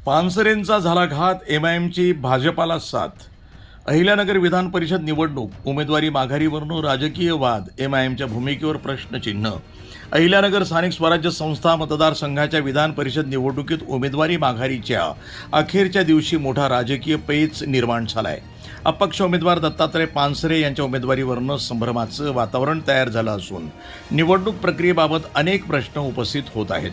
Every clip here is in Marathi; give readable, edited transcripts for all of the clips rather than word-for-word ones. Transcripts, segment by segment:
पानसरेंचा झाला घात, एमआयएमची भाजपाला साथ. अहिल्यानगर विधान परिषद निवडणूक उमेदवारी माघारीवरून राजकीय वाद, एमआयएमच्या भूमिकेवर प्रश्नचिन्ह. अहिल्यानगर स्थानिक स्वराज्य संस्था मतदारसंघाच्या विधान परिषद निवडणुकीत उमेदवारी माघारीच्या अखेरच्या दिवशी मोठा राजकीय पेच निर्माण झालाय. अपक्ष उमेदवार दत्तात्रय पानसरे यांच्या उमेदवारीवरून संभ्रमाचं वातावरण तयार झालं असून निवडणूक प्रक्रियेबाबत अनेक प्रश्न उपस्थित होत आहेत.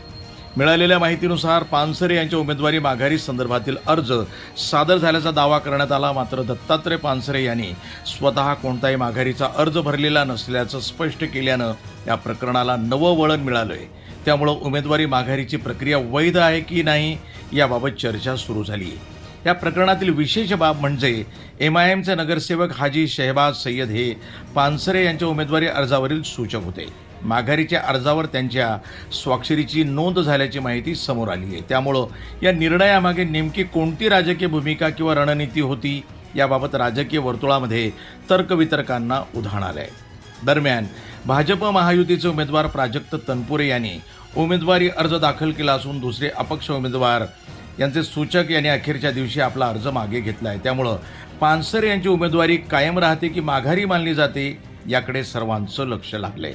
मिळालेल्या माहितीनुसार पानसरे यांच्या उमेदवारी माघारी संदर्भातील अर्ज सादर झाल्याचा दावा करण्यात आला. मात्र दत्तात्रय पानसरे यांनी स्वतः कोणताही माघारीचा अर्ज भरलेला नसल्याचं स्पष्ट केल्यानं या प्रकरणाला नवं वळण मिळालंय. त्यामुळं उमेदवारी माघारीची प्रक्रिया वैध आहे की नाही याबाबत चर्चा सुरू झाली. या प्रकरणातील विशेष बाब म्हणजे एमआयएमचे नगरसेवक हाजी शहबाज सय्यद हे पानसरे यांच्या उमेदवारी अर्जावरील सूचक होते. माघारीच्या अर्जावर त्यांच्या स्वाक्षरीची नोंद झाल्याची माहिती समोर आली आहे. त्यामुळं या निर्णयामागे नेमकी कोणती राजकीय भूमिका किंवा रणनीती होती याबाबत राजकीय वर्तुळामध्ये तर्कवितर्कांना उधाण आलं आहे. दरम्यान भाजप महायुतीचे उमेदवार प्राजक्त तनपुरे यांनी उमेदवारी अर्ज दाखल केला असून दुसरे अपक्ष उमेदवार यांचे सूचक यांनी अखेरच्या दिवशी आपला अर्ज मागे घेतला आहे. त्यामुळं पानसरे यांची उमेदवारी कायम राहते की माघारी मानली जाते याकडे सर्वांचं लक्ष लागलंय.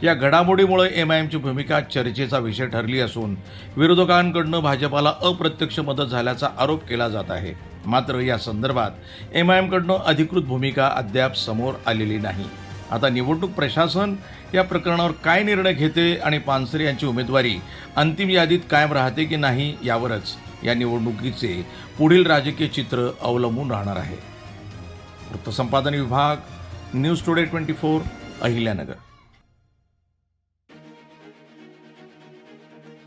या घडामोडीमुळे एमआयएमची भूमिका चर्चेचा विषय ठरली असून विरोधकांकडून भाजपाला अप्रत्यक्ष मदत झाल्याचा आरोप केला जात आहे. मात्र या संदर्भात एमआयएमकडून अधिकृत भूमिका अद्याप समोर आलेली नाही. आता निवडणूक प्रशासन या प्रकरणावर काय निर्णय घेते आणि पानसरे यांची उमेदवारी अंतिम यादीत कायम राहते की नाही यावरच या निवडणुकीचे पुढील राजकीय चित्र अवलंबून राहणार आहे. वृत्तसंपादन विभाग, न्यूज टुडे 24, अहिल्यानगर.